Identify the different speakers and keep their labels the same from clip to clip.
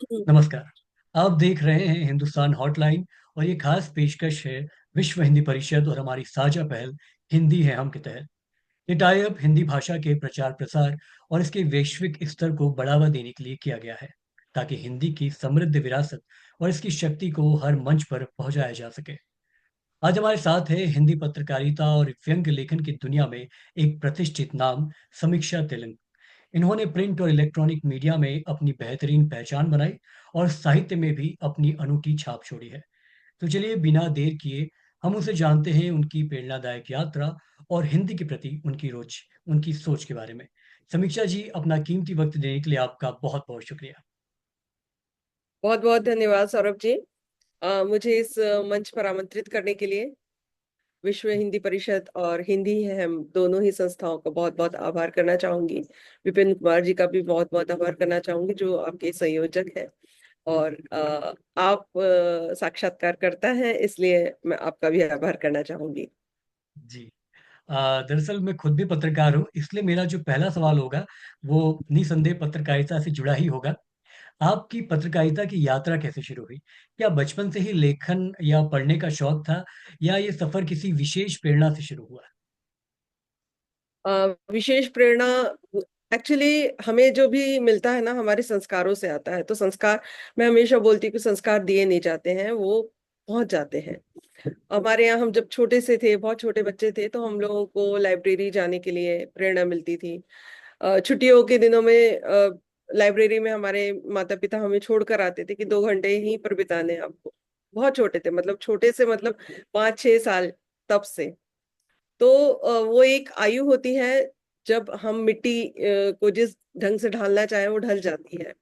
Speaker 1: नमस्कार। आप देख रहे हैं हिंदुस्तान हॉटलाइन और ये खास पेशकश है विश्व हिंदी परिषद और हमारी साझा पहल हिंदी है हम के तहत। ये टाई अप हिंदी भाषा के प्रचार प्रसार और इसके वैश्विक स्तर को बढ़ावा देने के लिए किया गया है, ताकि हिंदी की समृद्ध विरासत और इसकी शक्ति को हर मंच पर पहुंचाया जा सके। आज हमारे साथ है हिंदी पत्रकारिता और व्यंग लेखन की दुनिया में एक प्रतिष्ठित नाम, समीक्षा तेलंग। इन्होंने प्रिंट और इलेक्ट्रॉनिक मीडिया में अपनी बेहतरीन पहचान बनाई और साहित्य में भी अपनी अनूठी छाप छोड़ी है। तो चलिए बिना देर किए हम उनसे जानते हैं उनकी प्रेरणादायक यात्रा और हिंदी के प्रति उनकी रुचि, उनकी सोच के बारे में। समीक्षा जी, अपना कीमती वक्त देने के लिए आपका बहुत बहुत शुक्रिया।
Speaker 2: बहुत बहुत धन्यवाद सौरभ जी। मुझे इस मंच पर आमंत्रित करने के लिए विश्व हिंदी परिषद और हिंदी है हम दोनों ही संस्थाओं का बहुत बहुत आभार करना चाहूंगी। विपिन कुमार जी का भी बहुत बहुत आभार करना चाहूंगी जो आपके संयोजक हैं। और आप साक्षात्कारकर्ता हैं, इसलिए मैं आपका भी आभार करना चाहूंगी।
Speaker 1: जी। दरअसल मैं खुद भी पत्रकार हूँ, इसलिए मेरा जो पहला सवाल होगा वो निसंदेह पत्रकारिता से जुड़ा ही होगा। आपकी पत्रकारिता की यात्रा कैसे शुरू हुई? क्या बचपन से ही लेखन या पढ़ने का शौक था, या ये सफर किसी विशेष प्रेरणा से शुरू हुआ?
Speaker 2: विशेष प्रेरणा एक्चुअली हमें जो भी मिलता है ना हमारे संस्कारों से आता है। तो संस्कार, मैं हमेशा बोलती हूँ कि संस्कार दिए नहीं जाते हैं, वो पहुंच जाते हैं। हमारे यहाँ हम जब छोटे से थे, बहुत छोटे बच्चे थे, तो हम लोगों को लाइब्रेरी जाने के लिए प्रेरणा मिलती थी। छुट्टियों के दिनों में लाइब्रेरी में हमारे माता पिता हमें छोड़कर आते थे कि 2 घंटे यहीं पर बिताने हैं आपको। बहुत छोटे थे, मतलब छोटे से मतलब 5-6 साल, तब से। तो वो एक आयु होती है जब हम मिट्टी को जिस ढंग से ढालना चाहे वो ढल जाती है।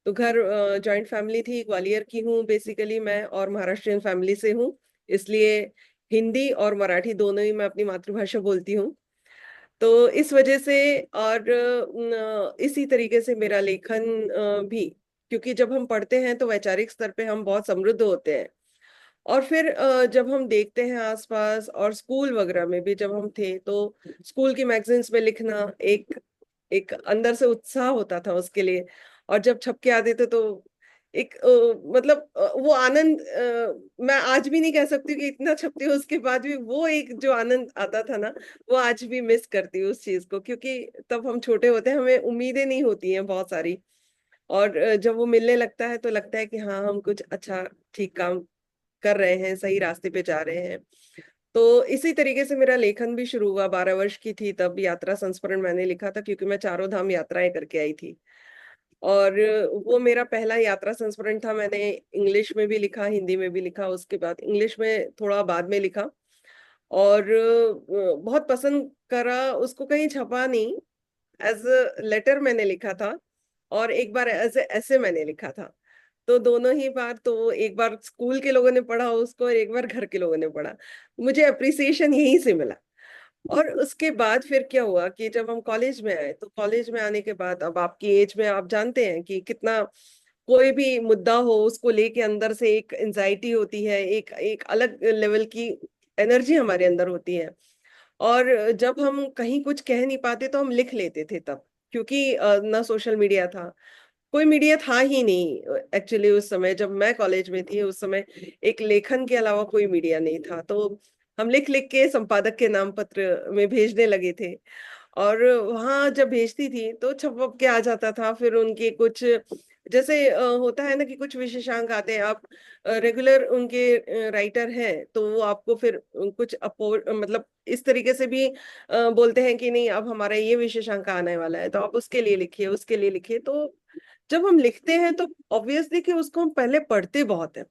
Speaker 2: तो घर जॉइंट फैमिली थी, ग्वालियर की हूँ बेसिकली मैं, और महाराष्ट्रियन फैमिली से हूँ। इसलिए हिंदी और मराठी दोनों ही मैं अपनी मातृभाषा बोलती हूँ। तो इस वजह से और इसी तरीके से मेरा लेखन भी, क्योंकि जब हम पढ़ते हैं तो वैचारिक स्तर पे हम बहुत समृद्ध होते हैं। और फिर जब हम देखते हैं आसपास और स्कूल वगैरह में भी जब हम थे, तो स्कूल की मैगजीन्स में लिखना एक एक अंदर से उत्साह होता था उसके लिए। और जब छपके आते थे तो एक मतलब वो आनंद, मैं आज भी नहीं कह सकती कि इतना छपती हूँ उसके बाद भी वो एक जो आनंद आता था ना, वो आज भी मिस करती हूँ उस चीज को, क्योंकि तब हम छोटे होते हैं, हमें उम्मीदें नहीं होती हैं बहुत सारी। और जब वो मिलने लगता है तो लगता है कि हाँ, हम कुछ अच्छा ठीक काम कर रहे हैं, सही रास्ते पे जा रहे हैं। तो इसी तरीके से मेरा लेखन भी शुरू हुआ। 12 वर्ष की थी तब यात्रा संस्मरण मैंने लिखा था, क्योंकि मैं चारों धाम यात्राएं करके आई थी। और वो मेरा पहला यात्रा संस्मरण था। मैंने इंग्लिश में भी लिखा, हिंदी में भी लिखा, उसके बाद इंग्लिश में थोड़ा बाद में लिखा। और बहुत पसंद करा, उसको कहीं छपा नहीं। एज अ लेटर मैंने लिखा था, और एक बार एज ए ऐसे मैंने लिखा था। तो दोनों ही बार, तो एक बार स्कूल के लोगों ने पढ़ा उसको और एक बार घर के लोगों ने पढ़ा। मुझे अप्रिसिएशन यहीं से मिला। और उसके बाद फिर क्या हुआ कि जब हम कॉलेज में आए, तो कॉलेज में आने के बाद अब आपकी एज में आप जानते हैं कि कितना कोई भी मुद्दा हो उसको लेके अंदर से एक एंजाइटी होती है, एक एक अलग लेवल की एनर्जी हमारे अंदर होती है। और जब हम कहीं कुछ कह नहीं पाते तो हम लिख लेते थे तब, क्योंकि ना सोशल मीडिया था, कोई मीडिया था ही नहीं एक्चुअली। उस समय जब मैं कॉलेज में थी, उस समय एक लेखन के अलावा कोई मीडिया नहीं था। तो हम लिख लिख के संपादक के नाम पत्र में भेजने लगे थे। और वहां जब भेजती थी तो छप वप के आ जाता था। फिर उनके कुछ जैसे होता है ना कि कुछ विशेषांक आते हैं, आप रेगुलर उनके राइटर हैं, तो वो आपको फिर कुछ मतलब इस तरीके से भी बोलते हैं कि नहीं, अब हमारा ये विशेषांक आने वाला है, तो आप उसके लिए लिखिए, उसके लिए लिखिए। तो जब हम लिखते हैं तो ऑब्वियसली कि उसको हम पहले पढ़ते बहुत है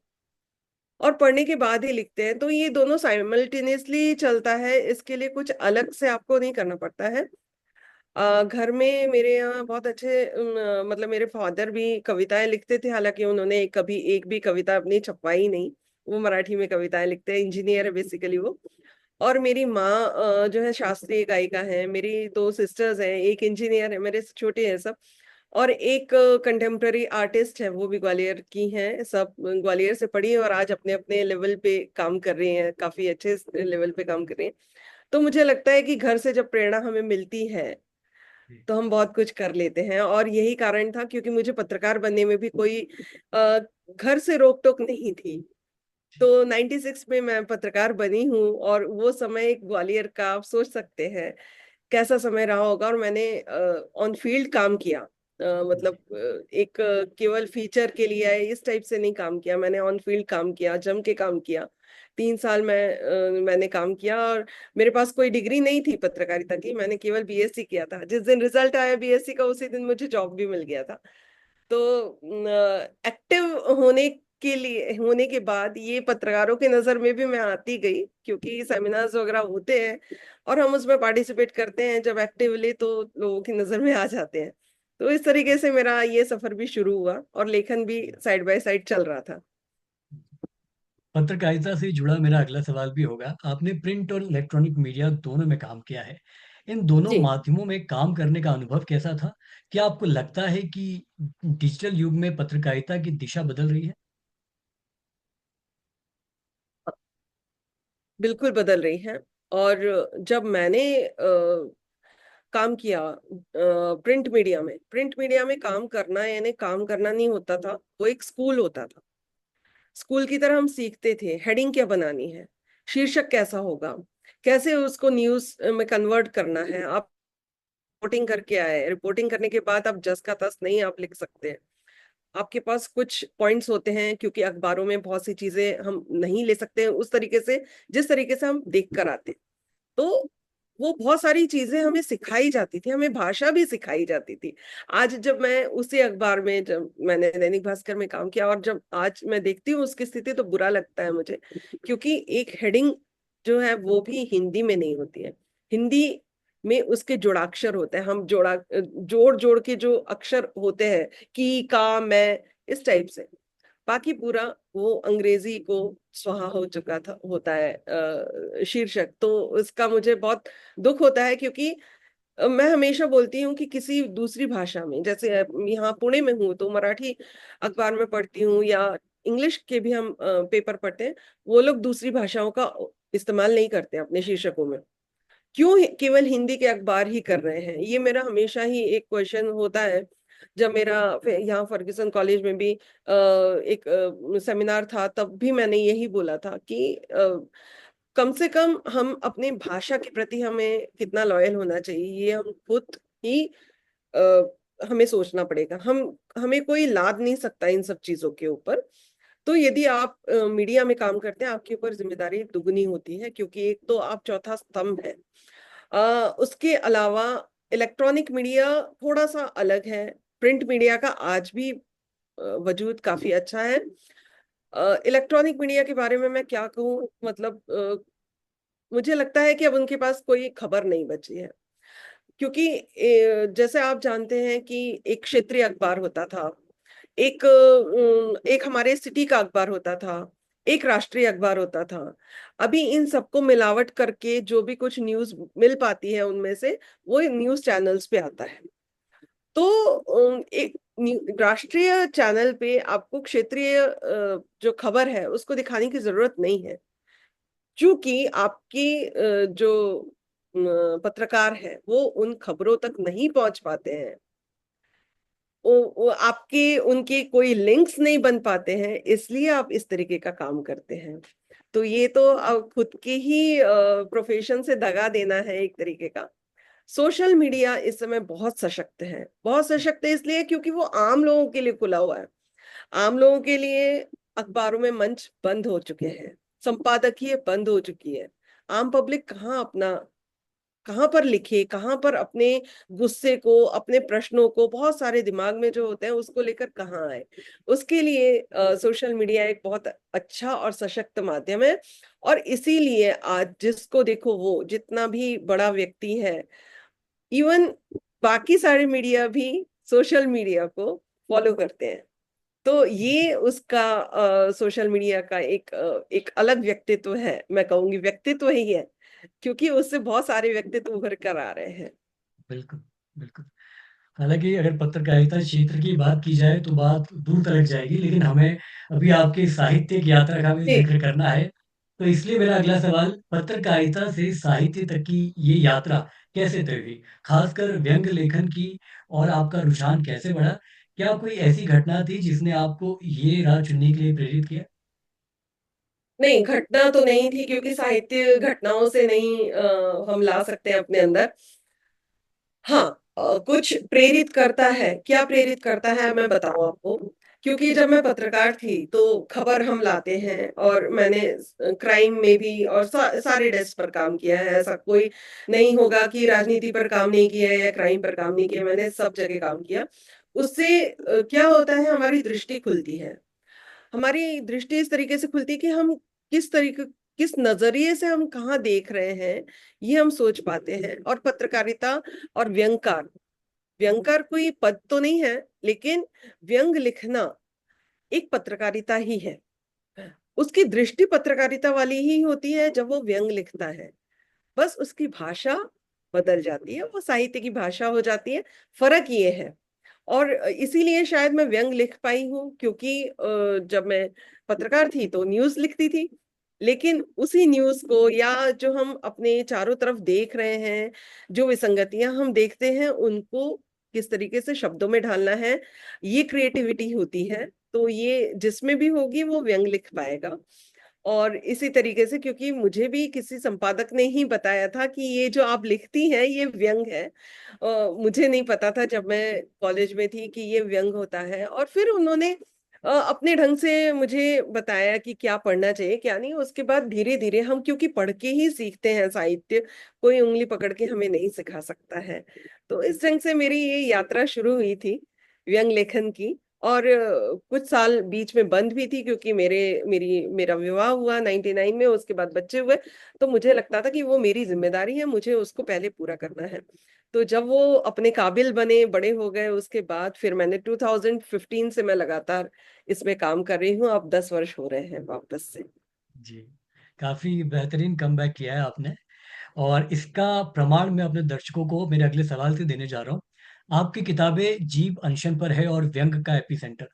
Speaker 2: और पढ़ने के बाद ही लिखते हैं। तो ये दोनों साइमल्टेनियसली चलता है, इसके लिए कुछ अलग से आपको नहीं करना पड़ता है। घर में मेरे यहाँ बहुत अच्छे मतलब मेरे फादर भी कविताएं लिखते थे, हालांकि उन्होंने कभी एक भी कविता अपनी छपवाई नहीं। वो मराठी में कविताएं लिखते हैं, इंजीनियर है बेसिकली वो। और मेरी माँ जो है शास्त्रीय गायिका है। मेरी 2 सिस्टर्स हैं, एक इंजीनियर है, मेरे से छोटे हैं सब। और एक कंटेम्प्ररी आर्टिस्ट है, वो भी ग्वालियर की हैं, सब ग्वालियर से पढ़ी है और आज अपने अपने लेवल पे काम कर रही हैं, काफी अच्छे लेवल पे काम कर रही हैं। तो मुझे लगता है कि घर से जब प्रेरणा हमें मिलती है
Speaker 1: जी।
Speaker 2: तो हम बहुत कुछ कर लेते हैं, और यही कारण था क्योंकि मुझे पत्रकार बनने में भी कोई अ, घर से रोक टोक नहीं थी।
Speaker 1: जी।
Speaker 2: तो 96 में मैं पत्रकार बनी हूँ, और वो समय ग्वालियर का आप सोच सकते हैं कैसा समय रहा होगा। और मैंने ऑन फील्ड काम किया, मतलब
Speaker 1: जी।
Speaker 2: एक केवल फीचर के लिए है इस टाइप से नहीं काम किया, मैंने ऑन फील्ड काम किया, जम के काम किया। 3 साल मैंने काम किया, और मेरे पास कोई डिग्री नहीं थी पत्रकारिता की, मैंने केवल बीएससी किया था। जिस दिन रिजल्ट आया बीएससी का उसी दिन मुझे जॉब भी मिल गया था। तो एक्टिव होने के लिए होने के बाद ये पत्रकारों की नजर में भी मैं आती गई, क्योंकि सेमिनार्स वगैरह होते हैं और हम उसमें पार्टिसिपेट करते हैं जब एक्टिवली, तो लोगों की नजर में आ जाते हैं। तो इस तरीके से मेरा ये सफर भी शुरू हुआ, और लेखन भी साइड बाय साइड चल रहा था।
Speaker 1: पत्रकारिता से जुड़ा मेरा अगला सवाल भी होगा। आपने प्रिंट और इलेक्ट्रॉनिक मीडिया दोनों में काम किया है। इन दोनों
Speaker 2: जी।
Speaker 1: माध्यमों में काम करने का अनुभव कैसा था? क्या आपको लगता है कि डिजिटल युग में पत्रकारिता की दिशा बदल रही है?
Speaker 2: बिल्कुल बदल रही है। और जब मैंने काम किया प्रिंट मीडिया में काम करना, यानी काम करना नहीं होता था, वो एक स्कूल होता था। स्कूल की तरह हम सीखते थे हेडिंग क्या बनानी है, शीर्षक कैसा होगा, कैसे उसको न्यूज में कन्वर्ट करना है। आप रिपोर्टिंग करके आए, रिपोर्टिंग करने के बाद आप जस का तस नहीं आप लिख सकते। आपके पास कुछ पॉइंट्स होते हैं, क्योंकि अखबारों में बहुत सी चीजें हम नहीं ले सकते हैं उस तरीके से जिस तरीके से हम देख कर आते हैं। तो वो बहुत सारी चीजें हमें सिखाई जाती थी, हमें भाषा भी सिखाई जाती थी। आज जब मैं उसी अखबार में, जब मैंने दैनिक भास्कर में काम किया, और जब आज मैं देखती हूँ उसकी स्थिति, तो बुरा लगता है मुझे, क्योंकि एक हेडिंग जो है वो भी हिंदी में नहीं होती है। हिंदी में उसके जोड़ाक्षर होते हैं, हम जोड़ जोड़ के जो अक्षर होते हैं, की का मैं, इस टाइप से। बाकी पूरा वो अंग्रेजी को सुहा हो चुका था होता है शीर्षक। तो उसका मुझे बहुत दुख होता है, क्योंकि मैं हमेशा बोलती हूँ कि किसी दूसरी भाषा में, जैसे यहाँ पुणे में हूँ तो मराठी अखबार में पढ़ती हूँ, या इंग्लिश के भी हम पेपर पढ़ते हैं, वो लोग दूसरी भाषाओं का इस्तेमाल नहीं करते अपने शीर्षकों में। क्यों केवल हिंदी के अखबार ही कर रहे हैं? ये मेरा हमेशा ही एक क्वेश्चन होता है। जब मेरा यहाँ फर्ग्यूसन कॉलेज में भी एक सेमिनार था, तब भी मैंने यही बोला था कि कम से कम हम अपनी भाषा के प्रति हमें कितना लॉयल होना चाहिए, ये हम खुद ही हमें सोचना पड़ेगा। हमें कोई लाद नहीं सकता इन सब चीजों के ऊपर। तो यदि आप मीडिया में काम करते हैं, आपके ऊपर जिम्मेदारी दुगनी होती है, क्योंकि एक तो आप चौथा स्तंभ है। उसके अलावा इलेक्ट्रॉनिक मीडिया थोड़ा सा अलग है। प्रिंट मीडिया का आज भी वजूद काफी अच्छा है। इलेक्ट्रॉनिक मीडिया के बारे में मैं क्या कहूँ, मतलब मुझे लगता है कि अब उनके पास कोई खबर नहीं बची है। क्योंकि जैसे आप जानते हैं कि एक क्षेत्रीय अखबार होता था, एक हमारे सिटी का अखबार होता था, एक राष्ट्रीय अखबार होता था। अभी इन सबको मिलावट करके जो भी कुछ न्यूज मिल पाती है उनमें से, वो न्यूज चैनल्स पे आता है। तो एक राष्ट्रीय चैनल पे आपको क्षेत्रीय जो खबर है उसको दिखाने की जरूरत नहीं है, क्योंकि आपकी जो पत्रकार है वो उन खबरों तक नहीं पहुंच पाते हैं। वो आपके उनके कोई लिंक्स नहीं बन पाते हैं, इसलिए आप इस तरीके का काम करते हैं। तो ये तो खुद के ही प्रोफेशन से दगा देना है एक तरीके का। सोशल मीडिया इस समय बहुत सशक्त है, बहुत सशक्त है, इसलिए क्योंकि वो आम लोगों के लिए खुला हुआ है। आम लोगों के लिए अखबारों में मंच बंद हो चुके हैं, संपादकीय बंद हो चुकी है। आम पब्लिक कहाँ पर लिखे, कहाँ पर अपने गुस्से को, अपने प्रश्नों को, बहुत सारे दिमाग में जो होते हैं उसको लेकर कहाँ आए। उसके लिए सोशल मीडिया एक बहुत अच्छा और सशक्त माध्यम है। और इसीलिए आज जिसको देखो वो जितना भी बड़ा व्यक्ति है, इवन बाकी सारे मीडिया भी सोशल मीडिया को फॉलो करते हैं। तो ये उसका सोशल मीडिया का एक अलग व्यक्तित्व है, मैं कहूंगी व्यक्तित्व ही है, क्योंकि उससे बहुत सारे व्यक्तित्व उभर कर आ रहे हैं।
Speaker 1: बिल्कुल, बिल्कुल। हालाँकि अगर पत्रकारिता क्षेत्र की बात की जाए तो बात दूर तलक जाएगी, लेकिन हमें अभी आपकी साहित्यिक यात्रा का भी
Speaker 2: जी।
Speaker 1: ज़िक्र करना है। तो इसलिए मेरा अगला सवाल, पत्रकारिता से साहित्य तक की ये यात्रा कैसे तय हुई, खासकर व्यंग लेखन की, और आपका रुझान कैसे बढ़ा? क्या कोई ऐसी घटना थी जिसने आपको ये राह चुनने के लिए प्रेरित किया?
Speaker 2: नहीं, घटना तो नहीं थी, क्योंकि साहित्य घटनाओं से नहीं हम ला सकते हैं अपने अंदर। हाँ, कुछ प्रेरित करता है। क्या प्रेरित करता है मैं बताऊं आपको। क्योंकि जब मैं पत्रकार थी तो खबर हम लाते हैं, और मैंने क्राइम में भी और सारे डेस्क पर काम किया है। ऐसा कोई नहीं होगा कि राजनीति पर काम नहीं किया है या क्राइम पर काम नहीं किया, मैंने सब जगह काम किया। उससे क्या होता है, हमारी दृष्टि खुलती है। हमारी दृष्टि इस तरीके से खुलती है कि हम किस तरीके किस नजरिए से हम कहाँ देख रहे हैं, ये हम सोच पाते हैं। और पत्रकारिता और व्यंगकार, व्यंगकार कोई पद तो नहीं है, लेकिन व्यंग लिखना एक पत्रकारिता ही है। उसकी दृष्टि पत्रकारिता वाली ही होती है जब वो व्यंग लिखता है। बस उसकी भाषा बदल जाती है, वो साहित्य की भाषा हो जाती है। फर्क ये है। और इसीलिए शायद मैं व्यंग लिख पाई हूँ, क्योंकि जब मैं पत्रकार थी तो न्यूज लिखती थी। लेकिन उसी न्यूज को, या जो हम अपने चारों तरफ देख रहे हैं, जो विसंगतियां हम देखते हैं, उनको किस तरीके से शब्दों में ढालना है, ये क्रिएटिविटी होती है। तो ये जिसमें भी होगी वो व्यंग लिख पाएगा। और इसी तरीके से, क्योंकि मुझे भी किसी संपादक ने ही बताया था कि ये जो आप लिखती हैं ये व्यंग है। मुझे नहीं पता था जब मैं कॉलेज में थी कि ये व्यंग होता है। और फिर उन्होंने अपने ढंग से मुझे बताया कि क्या पढ़ना चाहिए क्या नहीं। उसके बाद धीरे धीरे हम, क्योंकि पढ़ के ही सीखते हैं साहित्य, कोई उंगली पकड़ के हमें नहीं सिखा सकता है। तो इस ढंग से मेरी ये यात्रा शुरू हुई थी व्यंग लेखन की। और कुछ साल बीच में बंद भी थी, क्योंकि मेरा विवाह हुआ 99 में, उसके बाद बच्चे हुए। तो मुझे लगता था कि वो मेरी जिम्मेदारी है, मुझे उसको पहले पूरा करना है। तो जब वो अपने काबिल बने, बड़े हो गए, उसके बाद फिर मैंने 2015 से मैं लगातार इसमें काम कर रही हूँ। अब 10 वर्ष हो रहे हैं वापस से।
Speaker 1: जी, काफी बेहतरीन कमबैक किया है आपने। और इसका प्रमाण मैं अपने दर्शकों को मेरे अगले सवाल से देने जा रहा हूँ। आपकी किताबें जीव अनशन पर है और व्यंग का एपिसेंटर,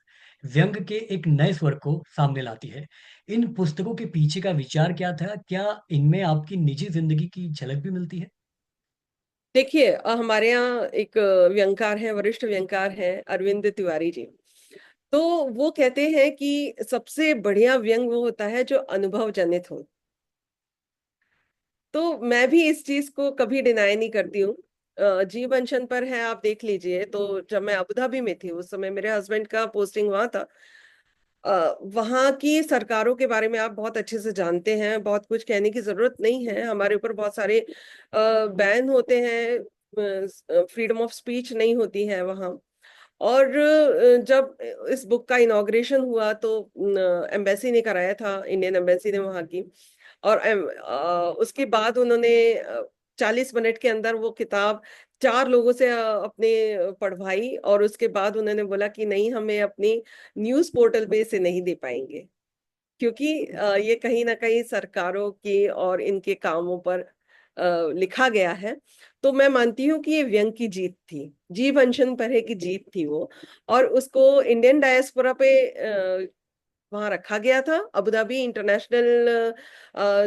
Speaker 1: व्यंग के एक नए स्वर को सामने लाती है। इन पुस्तकों के पीछे का विचार क्या था? क्या इनमें आपकी निजी जिंदगी की झलक भी मिलती है?
Speaker 2: देखिए, हमारे यहाँ एक व्यंगकार है, वरिष्ठ व्यंगकार है, अरविंद तिवारी जी। तो वो कहते हैं कि सबसे बढ़िया व्यंग वो होता है जो अनुभव जनित हो। तो मैं भी इस चीज को कभी डिनाई नहीं करती हूँ। जीव अनशन पर है, आप देख लीजिए। तो जब मैं अबू धाबी में थी, उस समय मेरे हस्बैंड का पोस्टिंग वहां था। वहां की सरकारों के बारे में आप बहुत अच्छे से जानते हैं, बहुत कुछ कहने की जरूरत नहीं है। हमारे ऊपर बहुत सारे बैन होते हैं, फ्रीडम ऑफ स्पीच नहीं होती है वहां। और जब इस बुक का इनॉग्रेशन हुआ तो एम्बेसी ने कराया था, इंडियन एम्बेसी ने वहां की। और उसके बाद उन्होंने 40 मिनट के अंदर वो किताब 4 लोगों से अपने पढ़वाई। और उसके बाद उन्होंने बोला कि नहीं, हमें अपनी न्यूज पोर्टल पे इसे नहीं दे पाएंगे, क्योंकि ये कहीं ना कहीं सरकारों के और इनके कामों पर लिखा गया है। तो मैं मानती हूँ कि ये व्यंग की जीत थी, जीव अनशन पर है की जीत थी वो। और उसको इंडियन डायस्पोरा पे वहां रखा गया था। अबू धाबी इंटरनेशनल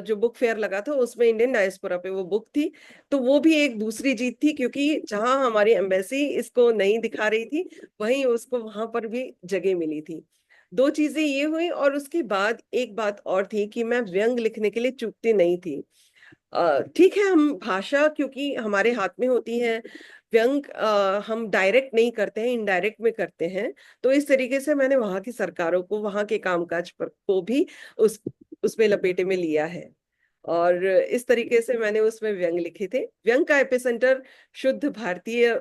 Speaker 2: जो बुक फेयर लगा था, उसमें इंडियन डायस्पोरा पे वो बुक थी। तो वो भी एक दूसरी जीत थी, क्योंकि जहां हमारी एम्बेसी इसको नहीं दिखा रही थी, वहीं उसको वहां पर भी जगह मिली थी। दो चीजें ये हुई। और उसके बाद एक बात और थी कि मैं व्यंग लिखने के लिए चूकती नहीं थी। ठीक है, हम भाषा क्योंकि हमारे हाथ में होती है, व्यंग हम डायरेक्ट नहीं करते हैं, इनडायरेक्ट में करते हैं। तो इस तरीके से मैंने वहां की सरकारों को, वहां के कामकाज पर को भी उस उसमें लपेटे में लिया है। और इस तरीके से मैंने उसमें व्यंग लिखे थे। व्यंग का एपिसेंटर शुद्ध भारतीय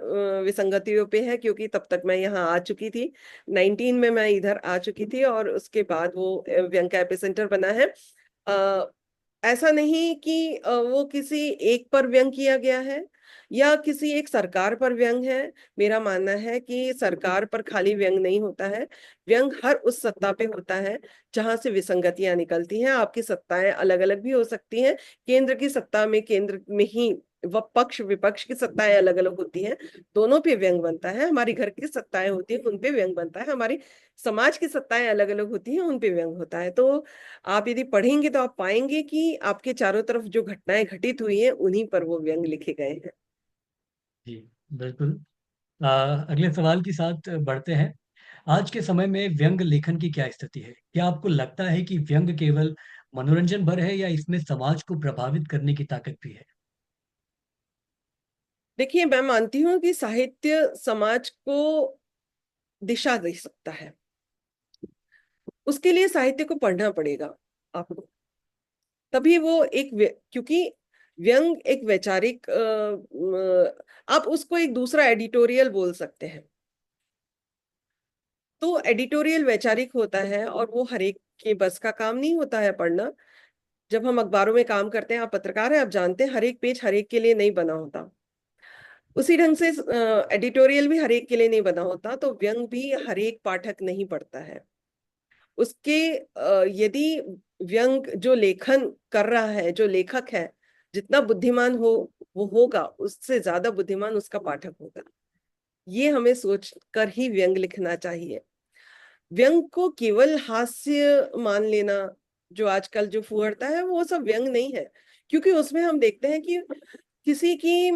Speaker 2: विसंगतियों पे है, क्योंकि तब तक मैं यहाँ आ चुकी थी। 19 में मैं इधर आ चुकी थी, और उसके बाद वो व्यंग का एपिसेंटर बना है। ऐसा नहीं कि वो किसी एक पर व्यंग किया गया है, या किसी एक सरकार पर व्यंग है। मेरा मानना है कि सरकार पर खाली व्यंग नहीं होता है। व्यंग हर उस सत्ता पे होता है जहां से विसंगतियां निकलती हैं। आपकी सत्ताएं अलग अलग भी हो सकती हैं, केंद्र की सत्ता में केंद्र में ही पक्ष विपक्ष की सत्ताएं अलग अलग होती हैं, दोनों पे व्यंग बनता है। हमारी घर की सत्ताएं होती हैं, उन पे व्यंग बनता है। हमारी समाज की सत्ताएं अलग अलग होती हैं, उन पे व्यंग होता है। तो आप यदि पढ़ेंगे तो आप पाएंगे कि आपके चारों तरफ जो घटनाएं घटित हुई हैं उन्हीं पर वो व्यंग लिखे गए हैं।
Speaker 1: जी, बिल्कुल। अगले सवाल के साथ बढ़ते हैं। आज के समय में व्यंग लेखन की क्या स्थिति है? क्या आपको लगता है कि व्यंग केवल मनोरंजन भर है या इसमें समाज को प्रभावित करने की ताकत भी है?
Speaker 2: देखिए, मैं मानती हूँ कि साहित्य समाज को दिशा दे सकता है। उसके लिए साहित्य को पढ़ना पड़ेगा आपको, तभी वो क्योंकि व्यंग एक वैचारिक आप उसको एक दूसरा एडिटोरियल बोल सकते हैं। तो एडिटोरियल वैचारिक होता है और वो हर एक के बस का काम नहीं होता है पढ़ना। जब हम अखबारों में काम करते हैं, आप पत्रकार हैं, आप जानते हैं हर एक पेज हर एक के लिए नहीं बना होता। उसी ढंग से एडिटोरियल भी हर एक के लिए नहीं बना होता, तो व्यंग भी हर एक पाठक नहीं पढ़ता है। उसके यदि व्यंग जो लेखन कर रहा है, जो लेखक है, जितना बुद्धिमान हो वो होगा, उससे ज्यादा बुद्धिमान उसका पाठक होगा। ये हमें सोच कर ही व्यंग लिखना चाहिए। व्यंग को केवल हास्य मान लेना, जो आजकल जो फुहड़ता है, वो सब व्यंग नहीं है। क्योंकि उसमें हम देखते हैं कि किसी की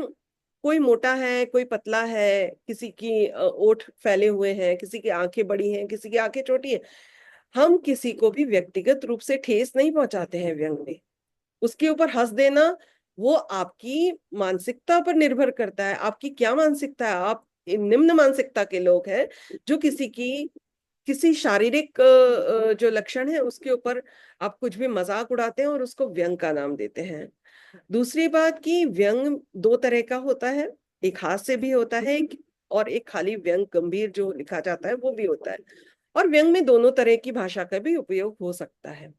Speaker 2: कोई मोटा है, कोई पतला है, किसी की ओठ फैले हुए हैं, किसी की आंखें बड़ी हैं, किसी की आंखें छोटी हैं। हम किसी को भी व्यक्तिगत रूप से ठेस नहीं पहुंचाते हैं व्यंग में। उसके ऊपर हंस देना वो आपकी मानसिकता पर निर्भर करता है। आपकी क्या मानसिकता है? आप निम्न मानसिकता के लोग हैं जो किसी शारीरिक जो लक्षण है उसके ऊपर आप कुछ भी मजाक उड़ाते हैं और उसको व्यंग का नाम देते हैं। दूसरी बात कि व्यंग दो तरह का होता है, एक हास्य भी होता है, और एक खाली व्यंग गंभीर जो लिखा जाता है वो भी होता है। और व्यंग में दोनों तरह की भाषा का भी उपयोग हो सकता है।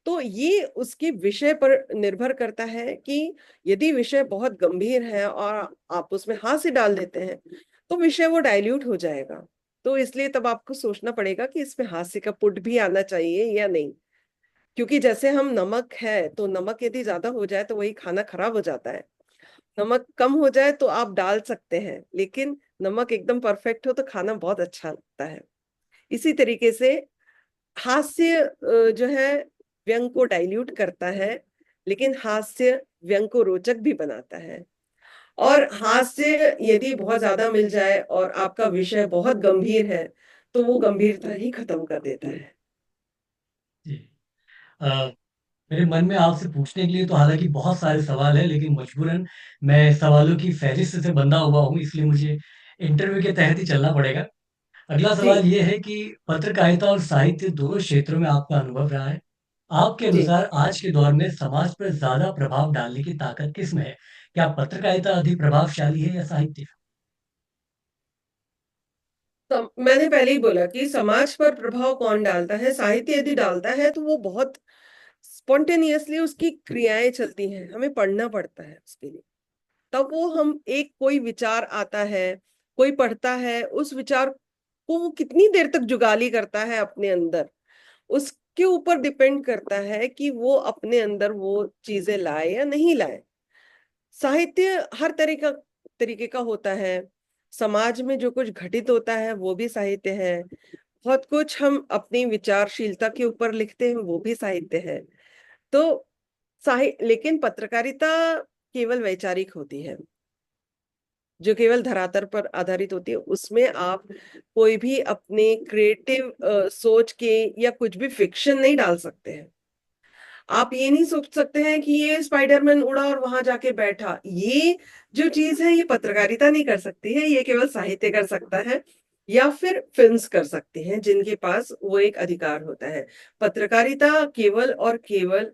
Speaker 2: तो ये उसके विषय पर निर्भर करता है कि यदि विषय बहुत गंभीर है और आप उसमें हास्य डाल देते हैं तो विषय वो डाइल्यूट हो जाएगा। तो इसलिए तब आपको सोचना पड़ेगा कि इसमें हास्य का पुट भी आना चाहिए या नहीं। क्योंकि जैसे हम नमक है, तो नमक यदि ज्यादा हो जाए तो वही खाना खराब हो जाता है। नमक कम हो जाए तो आप डाल सकते हैं, लेकिन नमक एकदम परफेक्ट हो तो खाना बहुत अच्छा लगता है। इसी तरीके से हास्य जो है व्यंग को डाइल्यूट करता है, लेकिन हास्य व्यंग को रोचक भी बनाता है। और हास्य यदि बहुत ज्यादा मिल जाए और आपका विषय बहुत गंभीर है तो वो गंभीरता ही खत्म कर देता है।
Speaker 1: जी। अ, मेरे मन में आपसे पूछने के लिए तो हालाँकि बहुत सारे सवाल हैं, लेकिन मजबूरन मैं सवालों की फ़हरिस्त से बंधा हुआ हूँ, इसलिए मुझे इंटरव्यू के तहत ही चलना पड़ेगा। अगला
Speaker 2: जी
Speaker 1: सवाल ये है कि पत्रकारिता और साहित्य दोनों क्षेत्रों में आपका अनुभव रहा है। आपके
Speaker 2: जी।
Speaker 1: अनुसार आज के दौर में समाज पर ज़्यादा प्रभाव डालने की ताकत किसमें है? क्या पत्रकारिता अधिक प्रभावशाली है या साहित्य?
Speaker 2: तो मैंने पहले ही बोला कि समाज पर प्रभाव कौन डालता है। साहित्य यदि डालता है तो वो बहुत स्पॉन्टेनियसली उसकी क्रियाएं चलती हैं, हमें पढ़ना पड़ता है उसके लिए। तब वो हम एक कोई विचार आता है, कोई पढ़ता है, उस विचार को वो कितनी देर तक जुगाली करता है अपने अंदर, उसके ऊपर डिपेंड करता है कि वो अपने अंदर वो चीजें लाए या नहीं लाए। साहित्य हर तरीके का होता है। समाज में जो कुछ घटित होता है वो भी साहित्य है। बहुत कुछ हम अपनी विचारशीलता के ऊपर लिखते हैं, वो भी साहित्य है। तो लेकिन पत्रकारिता केवल वैचारिक होती है, जो केवल धरातल पर आधारित होती है। उसमें आप कोई भी अपने क्रिएटिव सोच के या कुछ भी फिक्शन नहीं डाल सकते हैं। आप ये नहीं सोच सकते हैं कि ये स्पाइडरमैन उड़ा और वहां जाके बैठा। ये जो चीज है ये पत्रकारिता नहीं कर सकती है, ये केवल साहित्य कर सकता है या फिर फिल्म्स कर सकती हैं, जिनके पास वो एक अधिकार होता है। पत्रकारिता केवल और केवल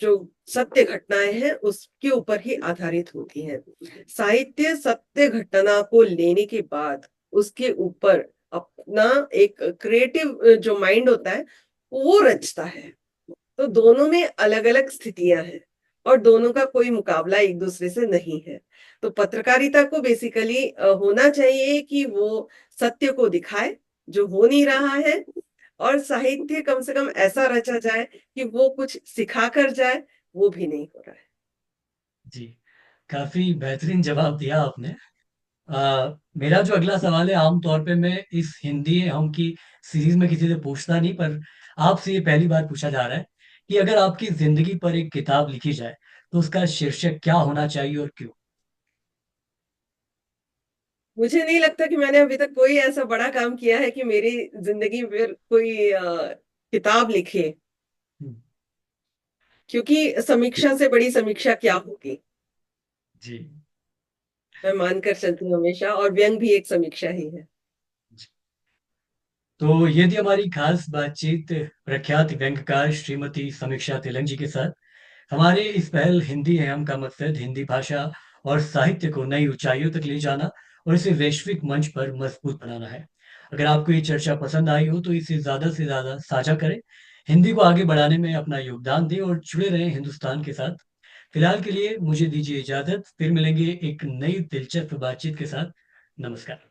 Speaker 2: जो सत्य घटनाएं हैं उसके ऊपर ही आधारित होती हैं। साहित्य सत्य घटना को लेने के बाद उसके ऊपर अपना एक क्रिएटिव जो माइंड होता है वो रचता है। तो दोनों में अलग अलग स्थितियां हैं और दोनों का कोई मुकाबला एक दूसरे से नहीं है। तो पत्रकारिता को बेसिकली होना चाहिए कि वो सत्य को दिखाए जो हो नहीं रहा है, और साहित्य कम से कम ऐसा रचा जाए कि वो कुछ सिखा कर जाए, वो भी नहीं हो रहा है।
Speaker 1: जी। काफी बेहतरीन जवाब दिया आपने। मेरा जो अगला सवाल है, आमतौर पे मैं इस हिंदी है हम की सीरीज में किसी से पूछता नहीं, पर आपसे ये पहली बार पूछा जा रहा है कि अगर आपकी जिंदगी पर एक किताब लिखी जाए तो उसका शीर्षक क्या होना चाहिए और क्यों?
Speaker 2: मुझे नहीं लगता कि मैंने अभी तक कोई ऐसा बड़ा काम किया है कि मेरी जिंदगी पर कोई किताब लिखे।
Speaker 1: हम्म,
Speaker 2: क्योंकि समीक्षा से बड़ी समीक्षा क्या होगी।
Speaker 1: जी।
Speaker 2: मैं मानकर चलती हूँ हमेशा, और व्यंग भी एक समीक्षा ही है।
Speaker 1: तो ये थी हमारी खास बातचीत प्रख्यात व्यंग्यकार श्रीमती समीक्षा तिलक जी के साथ। हमारे इस पहल हिंदी है हम का मकसद हिंदी भाषा और साहित्य को नई ऊंचाइयों तक ले जाना और इसे वैश्विक मंच पर मजबूत बनाना है। अगर आपको ये चर्चा पसंद आई हो तो इसे ज्यादा से ज्यादा साझा करें, हिंदी को आगे बढ़ाने में अपना योगदान दें और जुड़े रहें हिंदुस्तान के साथ। फिलहाल के लिए मुझे दीजिए इजाजत, फिर मिलेंगे एक नई दिलचस्प बातचीत के साथ। नमस्कार।